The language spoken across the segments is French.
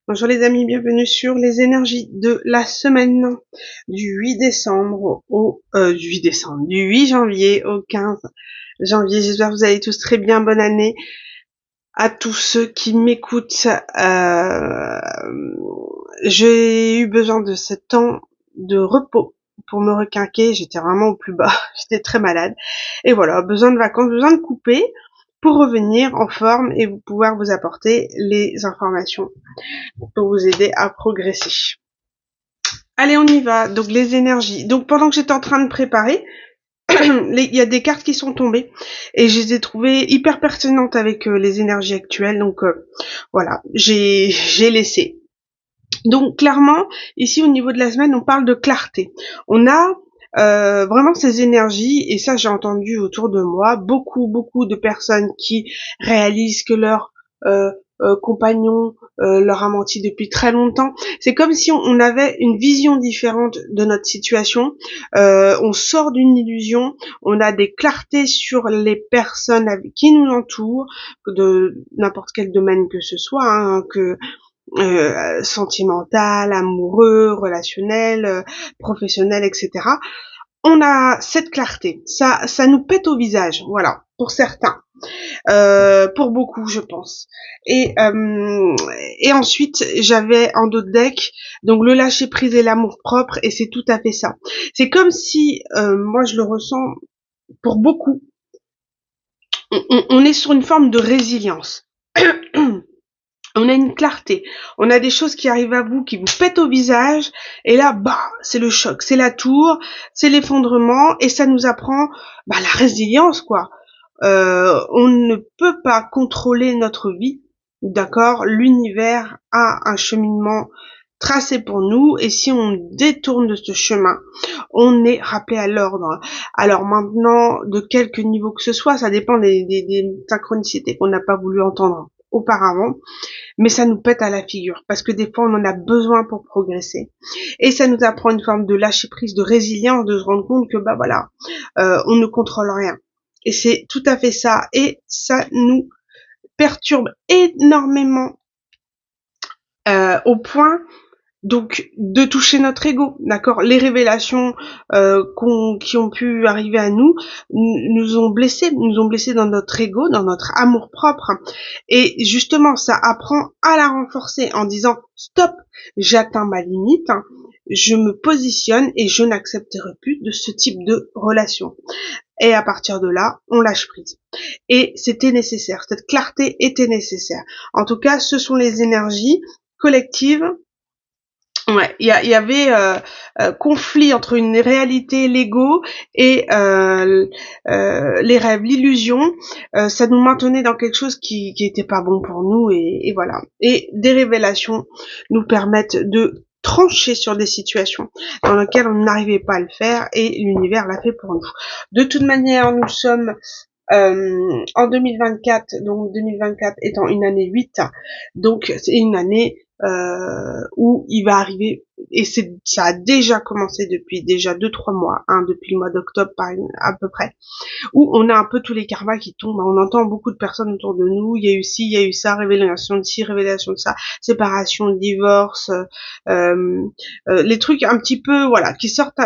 Bonjour les amis, bienvenue sur les énergies de la semaine du 8 décembre du 8 janvier au 15 janvier. J'espère que vous allez tous très bien. Bonne année à tous ceux qui m'écoutent. J'ai eu besoin de ce temps de repos pour me requinquer. J'étais vraiment au plus bas. J'étais très malade. Et voilà, besoin de vacances, besoin de couper pour revenir en forme et pouvoir vous apporter les informations pour vous aider à progresser. Allez, on y va. Donc les énergies. Donc pendant que j'étais en train de préparer, il y a des cartes qui sont tombées et je les ai trouvées hyper pertinentes avec les énergies actuelles. Donc voilà, j'ai laissé. Donc clairement, ici au niveau de la semaine, on parle de clarté. On a vraiment ces énergies, et ça j'ai entendu autour de moi beaucoup de personnes qui réalisent que leur compagnon leur a menti depuis très longtemps. C'est comme si on avait une vision différente de notre situation. On sort d'une illusion, on a des clartés sur les personnes qui nous entourent, de n'importe quel domaine que ce soit, hein, que sentimental, amoureux, relationnel, professionnel, etc. On a cette clarté. Ça nous pète au visage, voilà, pour certains. Pour beaucoup, je pense. Et ensuite, j'avais en dos de deck, donc le lâcher prise et l'amour propre, et c'est tout à fait ça. C'est comme si, moi je le ressens pour beaucoup, on est sur une forme de résilience. On a une clarté, on a des choses qui arrivent à vous, qui vous pètent au visage, et là, bah, c'est le choc, c'est la tour, c'est l'effondrement, et ça nous apprend la résilience, quoi. On ne peut pas contrôler notre vie, d'accord? L'univers a un cheminement tracé pour nous, et si on détourne de ce chemin, on est rappelé à l'ordre. Alors maintenant, de quelque niveau que ce soit, ça dépend des synchronicités qu'on n'a pas voulu entendre auparavant, mais ça nous pète à la figure, parce que des fois on en a besoin pour progresser, et ça nous apprend une forme de lâcher prise, de résilience, de se rendre compte que on ne contrôle rien, et c'est tout à fait ça, et ça nous perturbe énormément au point donc de toucher notre ego, d'accord. Les révélations qui ont pu arriver à nous ont blessés dans notre ego, dans notre amour propre, et justement ça apprend à la renforcer en disant stop, j'atteins ma limite, je me positionne et je n'accepterai plus de ce type de relation. Et à partir de là, on lâche prise. Et c'était nécessaire, cette clarté était nécessaire. En tout cas, ce sont les énergies collectives. Ouais, il y avait conflit entre une réalité, l'ego, et les rêves, l'illusion. Ça nous maintenait dans quelque chose qui était pas bon pour nous, et voilà. Et des révélations nous permettent de trancher sur des situations dans lesquelles on n'arrivait pas à le faire, et l'univers l'a fait pour nous. De toute manière, nous sommes en 2024, donc 2024 étant une année 8, donc c'est une année où il va arriver, et ça a déjà commencé depuis déjà 2-3 mois, depuis le mois d'octobre à peu près, où on a un peu tous les karmas qui tombent. On entend beaucoup de personnes autour de nous, il y a eu ci, il y a eu ça, révélation de ci, révélation de ça, séparation, divorce, les trucs un petit peu, voilà, qui sortent,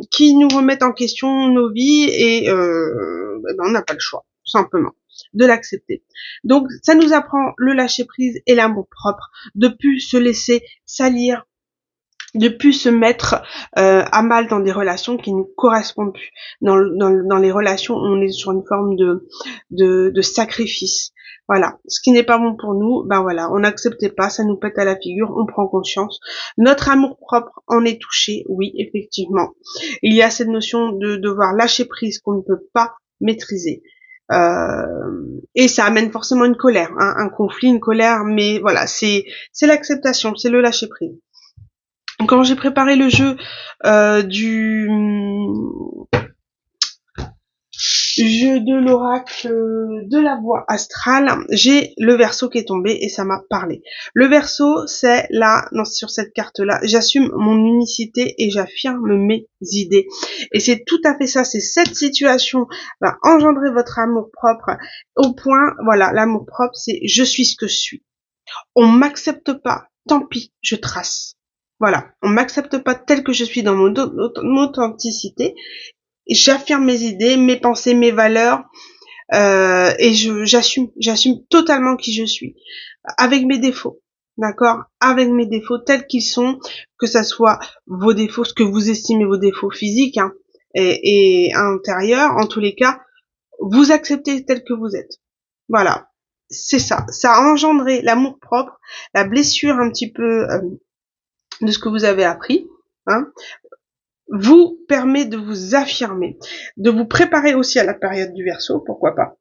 qui nous remettent en question nos vies, et on n'a pas le choix, tout simplement, de l'accepter. Donc ça nous apprend le lâcher prise et l'amour propre, de plus se laisser salir, de plus se mettre à mal dans des relations qui ne correspondent plus. Dans les relations, on est sur une forme de sacrifice. Voilà, ce qui n'est pas bon pour nous, voilà, on n'accepte pas, ça nous pète à la figure, on prend conscience. Notre amour propre en est touché, oui, effectivement. Il y a cette notion de devoir lâcher prise qu'on ne peut pas maîtriser. Et ça amène forcément une colère, un conflit, une colère, mais voilà, c'est l'acceptation, c'est le lâcher prise. Quand j'ai préparé le jeu du jeu de l'oracle de la voie astrale, j'ai le Verseau qui est tombé et ça m'a parlé. Le Verseau, c'est là, sur cette carte-là, j'assume mon unicité et j'affirme mes idées. Et c'est tout à fait ça, c'est cette situation va engendrer votre amour propre au point, voilà, l'amour propre, c'est je suis ce que je suis. On m'accepte pas, tant pis, je trace. Voilà, on m'accepte pas tel que je suis dans mon authenticité. J'affirme mes idées, mes pensées, mes valeurs, et j'assume totalement qui je suis, avec mes défauts, d'accord, avec mes défauts tels qu'ils sont, que ça soit vos défauts, ce que vous estimez vos défauts physiques, hein, et intérieurs, en tous les cas, vous acceptez tel que vous êtes. Voilà, c'est ça. Ça a engendré l'amour propre, la blessure un petit peu de ce que vous avez appris, hein, vous permet de vous affirmer, de vous préparer aussi à la période du Verseau, pourquoi pas.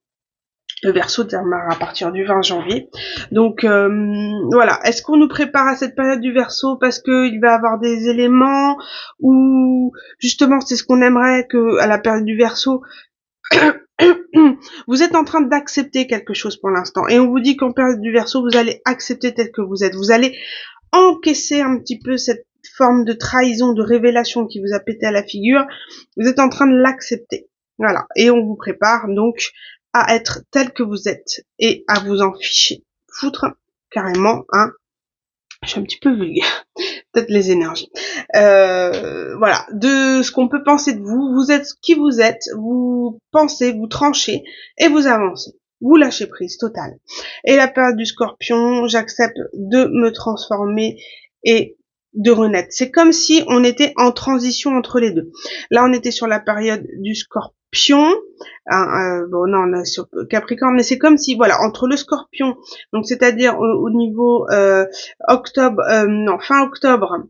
Le Verseau démarre à partir du 20 janvier. Donc voilà, est-ce qu'on nous prépare à cette période du Verseau parce que il va y avoir des éléments, ou justement c'est ce qu'on aimerait que à la période du Verseau vous êtes en train d'accepter quelque chose pour l'instant, et on vous dit qu'en période du Verseau vous allez accepter tel que vous êtes, vous allez encaisser un petit peu cette forme de trahison, de révélation qui vous a pété à la figure, vous êtes en train de l'accepter. Voilà. Et on vous prépare donc à être tel que vous êtes et à vous en ficher. Foutre, carrément, hein. Je suis un petit peu vulgaire. Peut-être les énergies. Voilà. De ce qu'on peut penser de vous, vous êtes qui vous êtes, vous pensez, vous tranchez et vous avancez. Vous lâchez prise totale. Et la période du Scorpion, j'accepte de me transformer et de renaître. C'est comme si on était en transition entre les deux. Là, on était sur la période du Scorpion. Bon, non, on est sur Capricorne, mais c'est comme si, voilà, entre le Scorpion, donc c'est-à-dire au niveau octobre, non, fin octobre,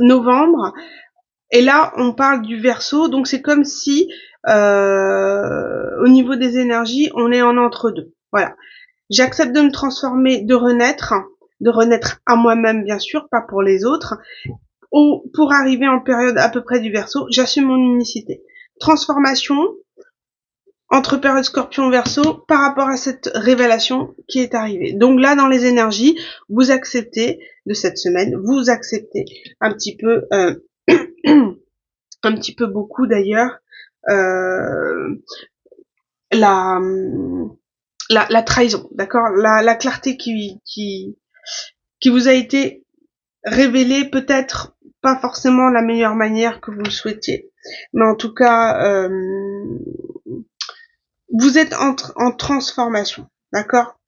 novembre, et là, on parle du Verseau, donc c'est comme si, au niveau des énergies, on est en entre-deux. Voilà. J'accepte de me transformer, de renaître à moi-même, bien sûr, pas pour les autres. Pour arriver en période à peu près du Verseau, j'assume mon unicité. Transformation entre période Scorpion Verseau par rapport à cette révélation qui est arrivée. Donc là, dans les énergies, vous acceptez de cette semaine, vous acceptez un petit peu un petit peu beaucoup d'ailleurs, la, la trahison, d'accord, la clarté qui vous a été révélée, peut-être pas forcément la meilleure manière que vous le souhaitiez, mais en tout cas, vous êtes en transformation, d'accord,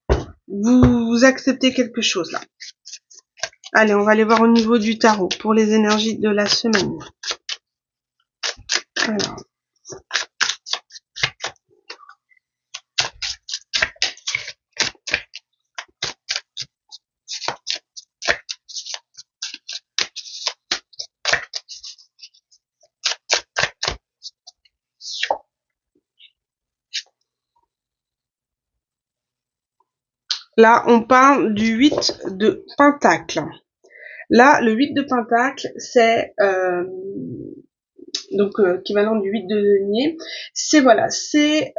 vous acceptez quelque chose là. Allez, on va aller voir au niveau du tarot pour les énergies de la semaine. Alors. Là, on parle du 8 de Pentacle. Là, le 8 de Pentacle, c'est donc équivalent du 8 de denier. C'est voilà, c'est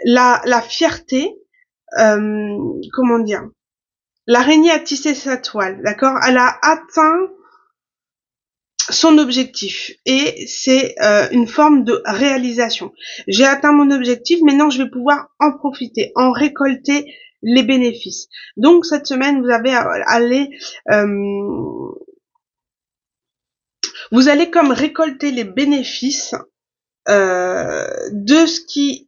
la fierté, comment dire, l'araignée a tissé sa toile, d'accord, elle a atteint son objectif, et c'est une forme de réalisation. J'ai atteint mon objectif, maintenant je vais pouvoir en profiter, en récolter les bénéfices. Donc cette semaine, vous allez comme récolter les bénéfices de ce qui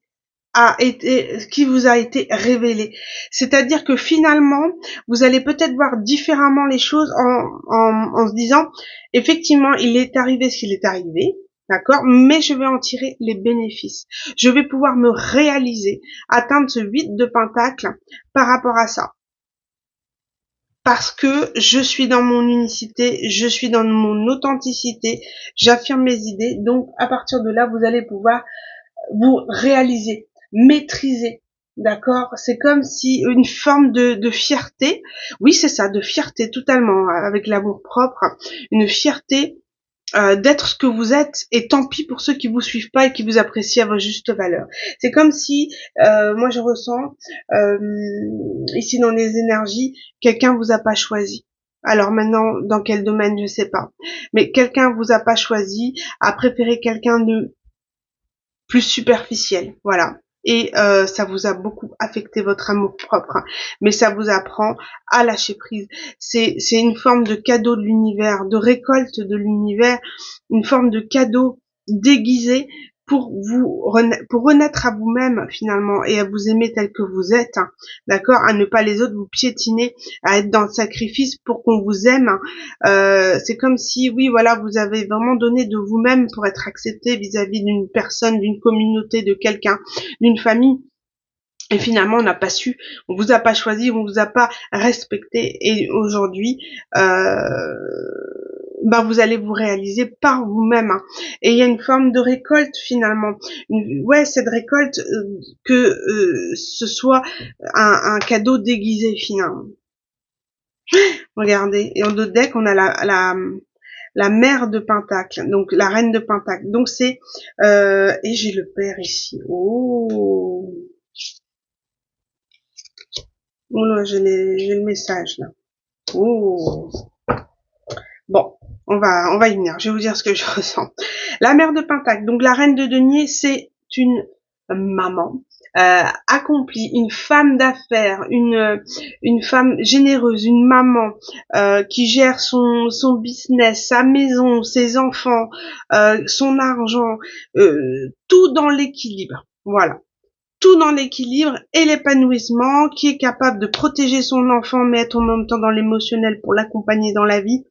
vous a été révélé. C'est-à-dire que finalement, vous allez peut-être voir différemment les choses en se disant, effectivement, il est arrivé ce qu'il est arrivé, d'accord, mais je vais en tirer les bénéfices. Je vais pouvoir me réaliser, atteindre ce 8 de Pentacle par rapport à ça. Parce que je suis dans mon unicité, je suis dans mon authenticité, j'affirme mes idées, donc à partir de là, vous allez pouvoir vous réaliser, maîtriser, d'accord, c'est comme si une forme de fierté, oui c'est ça, de fierté totalement, avec l'amour propre, une fierté d'être ce que vous êtes, et tant pis pour ceux qui vous suivent pas et qui vous apprécient à votre juste valeur. C'est comme si, moi je ressens ici dans les énergies, quelqu'un vous a pas choisi. Alors maintenant, dans quel domaine, je sais pas, mais quelqu'un vous a pas choisi, a préféré quelqu'un de plus superficiel, voilà. et ça vous a beaucoup affecté votre amour propre, hein. Mais ça vous apprend à lâcher prise. C'est une forme de cadeau de l'univers, de récolte de l'univers, une forme de cadeau déguisé pour pour renaître à vous-même finalement et à vous aimer tel que vous êtes, hein, d'accord, à ne pas les autres vous piétiner, à être dans le sacrifice pour qu'on vous aime, hein. C'est comme si, oui, voilà, vous avez vraiment donné de vous-même pour être accepté vis-à-vis d'une personne, d'une communauté, de quelqu'un, d'une famille. Et finalement, on n'a pas su, on vous a pas choisi, on vous a pas respecté. Et aujourd'hui, vous allez vous réaliser par vous-même, hein. Et il y a une forme de récolte finalement. Cette récolte, que ce soit un cadeau déguisé finalement. Regardez. Et en dos de deck, on a la mère de Pentacle, donc la reine de Pentacle. Donc c'est et j'ai le père ici. Oh là, j'ai le message là. Oh. Bon, on va y venir. Je vais vous dire ce que je ressens. La mère de Pentacle, donc la reine de denier, c'est une maman accomplie, une femme d'affaires, une femme généreuse, une maman qui gère son business, sa maison, ses enfants, son argent, tout dans l'équilibre. Voilà. Tout dans l'équilibre et l'épanouissement, qui est capable de protéger son enfant, mais être en même temps dans l'émotionnel pour l'accompagner dans la vie.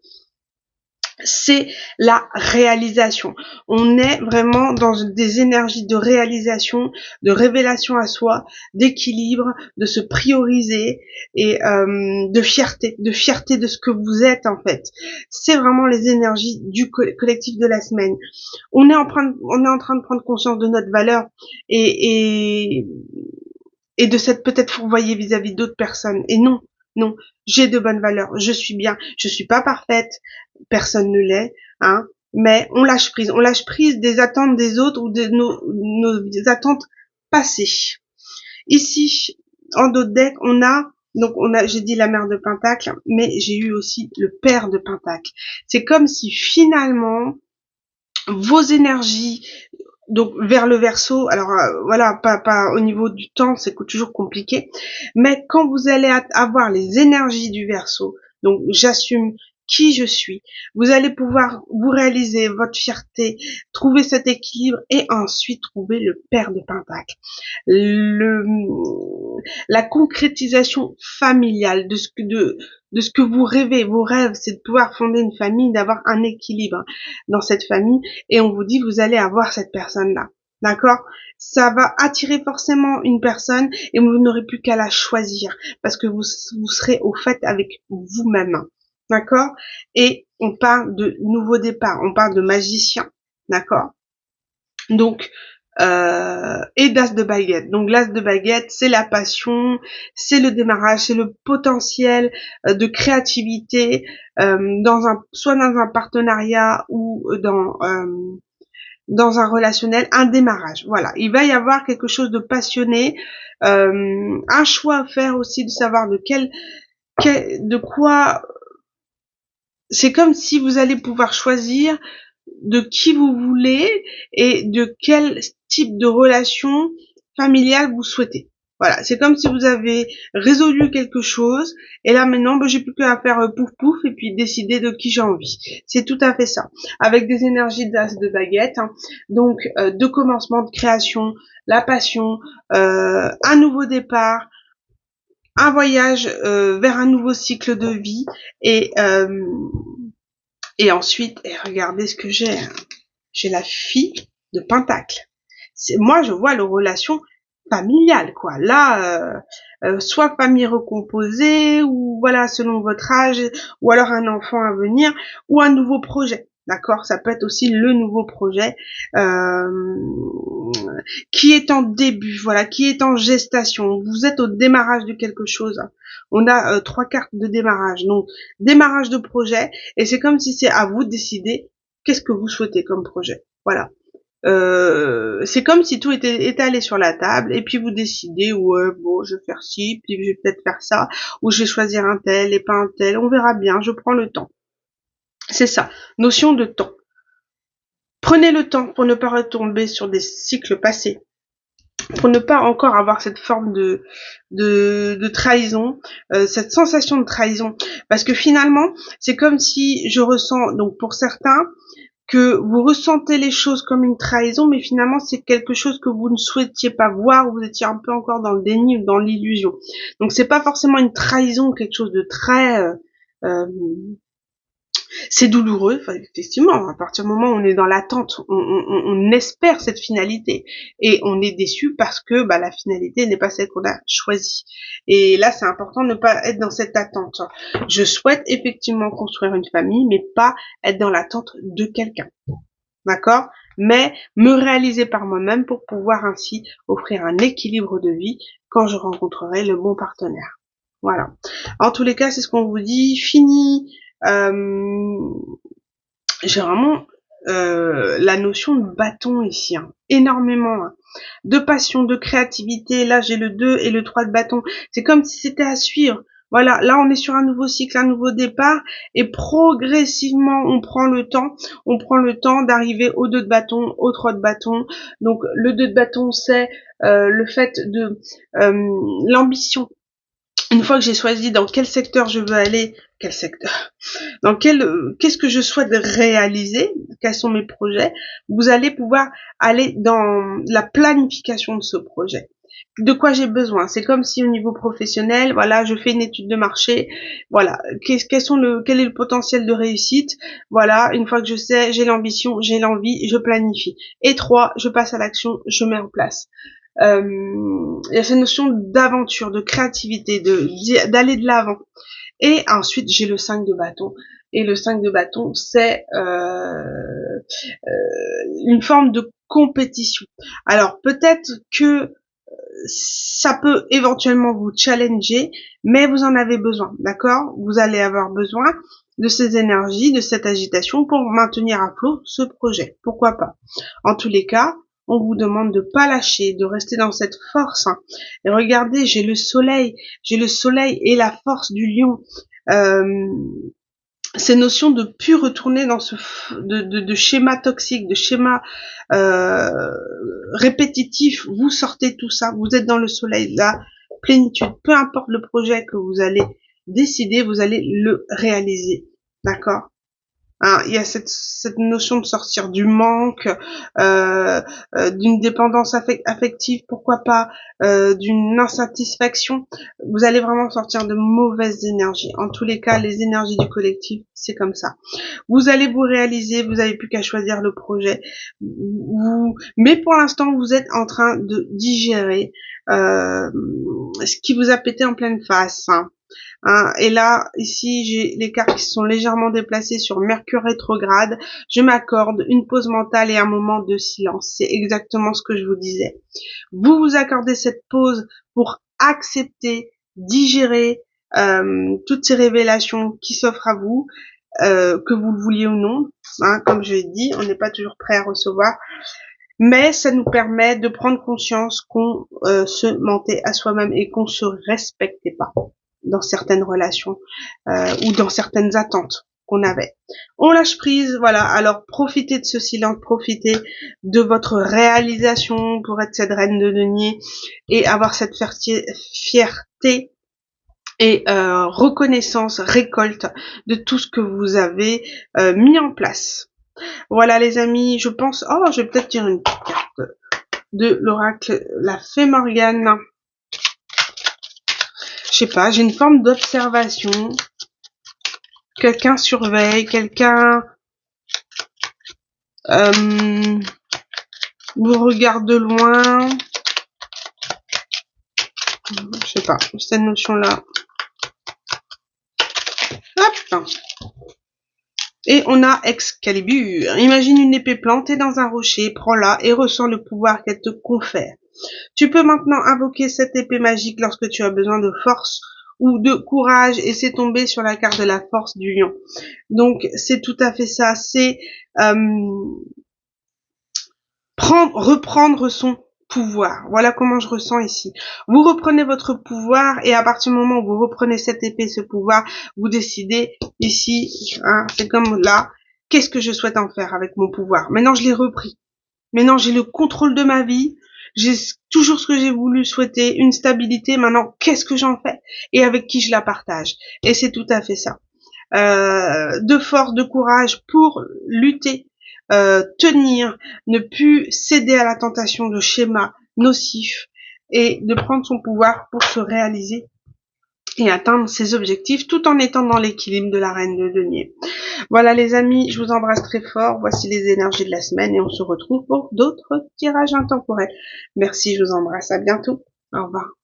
C'est la réalisation. On est vraiment dans des énergies de réalisation, de révélation à soi, d'équilibre, de se prioriser et de fierté de ce que vous êtes en fait. C'est vraiment les énergies du collectif de la semaine. On est en train de prendre conscience de notre valeur et de cette peut-être fourvoyée vis-à-vis d'autres personnes. Et non, j'ai de bonnes valeurs, je suis bien, je suis pas parfaite, personne ne l'est, hein, mais on lâche prise des attentes des autres ou de nos attentes passées. Ici, en dos de deck, j'ai dit la mère de Pentacle, mais j'ai eu aussi le père de Pentacle. C'est comme si finalement, vos énergies, donc vers le Verseau, alors voilà, pas au niveau du temps, c'est toujours compliqué, mais quand vous allez avoir les énergies du Verseau, donc j'assume qui je suis, vous allez pouvoir vous réaliser votre fierté, trouver cet équilibre et ensuite trouver le père de Pentacle. La concrétisation familiale de ce que vous rêvez, vos rêves, c'est de pouvoir fonder une famille, d'avoir un équilibre dans cette famille, et on vous dit vous allez avoir cette personne-là. D'accord? Ça va attirer forcément une personne et vous n'aurez plus qu'à la choisir parce que vous serez au fait avec vous-même. D'accord? Et on parle de nouveau départ, on parle de magicien. D'accord? Donc, et d'as de baguette. Donc l'as de baguette, c'est la passion, c'est le démarrage, c'est le potentiel de créativité soit dans un partenariat ou dans un relationnel, un démarrage. Voilà, il va y avoir quelque chose de passionné, un choix à faire aussi de savoir de quoi. C'est comme si vous allez pouvoir choisir de qui vous voulez et de quel type de relation familiale vous souhaitez. Voilà, c'est comme si vous avez résolu quelque chose et là maintenant j'ai plus qu'à faire pouf pouf et puis décider de qui j'ai envie. C'est tout à fait ça, avec des énergies d'as de baguette, hein. Donc de commencement, de création, la passion, un nouveau départ, un voyage vers un nouveau cycle de vie et ensuite, regardez ce que j'ai, hein. J'ai la fille de Pentacle. Moi, je vois les relations familiales, quoi. Là, soit famille recomposée, ou voilà, selon votre âge, ou alors un enfant à venir, ou un nouveau projet. D'accord? Ça peut être aussi le nouveau projet qui est en début, voilà, qui est en gestation. Vous êtes au démarrage de quelque chose. On a 3 cartes de démarrage. Donc, démarrage de projet, et c'est comme si c'est à vous de décider qu'est-ce que vous souhaitez comme projet. Voilà. C'est comme si tout était étalé sur la table et puis vous décidez, ouais, bon, je vais faire ci, puis je vais peut-être faire ça, ou je vais choisir un tel et pas un tel, on verra bien, je prends le temps. C'est ça, notion de temps. Prenez le temps pour ne pas retomber sur des cycles passés. pour ne pas encore avoir cette forme de trahison, cette sensation de trahison. Parce que finalement, c'est comme si je ressens, donc pour certains, que vous ressentez les choses comme une trahison, mais finalement c'est quelque chose que vous ne souhaitiez pas voir, ou vous étiez un peu encore dans le déni ou dans l'illusion. Donc c'est pas forcément une trahison, quelque chose de très euh, c'est douloureux, enfin, effectivement, à partir du moment où on est dans l'attente, on espère cette finalité, et on est déçu parce que bah, la finalité n'est pas celle qu'on a choisie. Et là, c'est important de ne pas être dans cette attente. Je souhaite effectivement construire une famille, mais pas être dans l'attente de quelqu'un. D'accord? Mais me réaliser par moi-même pour pouvoir ainsi offrir un équilibre de vie quand je rencontrerai le bon partenaire. Voilà. En tous les cas, c'est ce qu'on vous dit. Fini. J'ai vraiment la notion de bâton ici, hein. Énormément. Hein. De passion, de créativité. Là, j'ai le 2 et le 3 de bâton. C'est comme si c'était à suivre. Voilà, là on est sur un nouveau cycle, un nouveau départ, et progressivement on prend le temps d'arriver au 2 de bâton, au 3 de bâton. Donc le 2 de bâton, c'est le fait de l'ambition. Une fois que j'ai choisi dans quel secteur je veux aller, quel secteur, dans qu'est-ce que je souhaite réaliser, quels sont mes projets, vous allez pouvoir aller dans la planification de ce projet. De quoi j'ai besoin. C'est comme si au niveau professionnel, voilà, je fais une étude de marché, voilà, quel est le potentiel de réussite, voilà, une fois que je sais, j'ai l'ambition, j'ai l'envie, je planifie. Et 3, je passe à l'action, je mets en place. Il y a cette notion d'aventure, de créativité, d'aller de l'avant. Et ensuite, j'ai le 5 de bâton. Et le 5 de bâton, c'est une forme de compétition. Alors, peut-être que ça peut éventuellement vous challenger, mais vous en avez besoin, d'accord? Vous allez avoir besoin de ces énergies, de cette agitation pour maintenir à flot ce projet. Pourquoi pas? En tous les cas, on vous demande de pas lâcher, de rester dans cette force. Hein. Et regardez, j'ai le soleil et la force du lion. Ces notions de plus retourner dans ce de schéma toxique, de schéma répétitif, vous sortez tout ça, vous êtes dans le soleil, la plénitude, peu importe le projet que vous allez décider, vous allez le réaliser, d'accord? Hein, il y a cette notion de sortir du manque, d'une dépendance affective, pourquoi pas, d'une insatisfaction. Vous allez vraiment sortir de mauvaises énergies. En tous les cas, les énergies du collectif, c'est comme ça. Vous allez vous réaliser, vous n'avez plus qu'à choisir le projet. Mais pour l'instant, vous êtes en train de digérer ce qui vous a pété en pleine face. Hein. Hein, et là, ici, j'ai les cartes qui sont légèrement déplacées sur Mercure rétrograde. Je m'accorde une pause mentale et un moment de silence. C'est exactement ce que je vous disais. Vous vous accordez cette pause pour accepter, digérer toutes ces révélations qui s'offrent à vous, que vous le vouliez ou non. Hein, comme je l'ai dit, on n'est pas toujours prêt à recevoir. Mais ça nous permet de prendre conscience qu'on se mentait à soi-même et qu'on se respectait pas dans certaines relations ou dans certaines attentes qu'on avait. On lâche prise, voilà. Alors profitez de ce silence, profitez de votre réalisation pour être cette reine de denier et avoir cette fierté et reconnaissance, récolte de tout ce que vous avez mis en place. Voilà les amis, je pense, je vais peut-être tirer une petite carte de l'oracle, la fée Morgane. Je sais pas, j'ai une forme d'observation. Quelqu'un surveille, quelqu'un vous regarde de loin. Je sais pas, cette notion-là. Hop. Et on a Excalibur. Imagine une épée plantée dans un rocher, prends-la et ressens le pouvoir qu'elle te confère. Tu peux maintenant invoquer cette épée magique lorsque tu as besoin de force ou de courage, et c'est tombé sur la carte de la force du lion. Donc c'est tout à fait ça, c'est reprendre son pouvoir. Voilà comment je ressens ici. Vous reprenez votre pouvoir, et à partir du moment où vous reprenez cette épée, ce pouvoir, vous décidez ici, hein, c'est comme là, qu'est-ce que je souhaite en faire avec mon pouvoir. Maintenant je l'ai repris. Maintenant j'ai le contrôle de ma vie, j'ai toujours ce que j'ai voulu souhaiter, une stabilité. Maintenant, qu'est-ce que j'en fais et avec qui je la partage? Et c'est tout à fait ça. De force, de courage pour lutter, tenir, ne plus céder à la tentation de schémas nocifs et de prendre son pouvoir pour se réaliser et atteindre ses objectifs tout en étant dans l'équilibre de la reine de denier. Voilà les amis, je vous embrasse très fort. Voici les énergies de la semaine et on se retrouve pour d'autres tirages intemporels. Merci, je vous embrasse, à bientôt. Au revoir.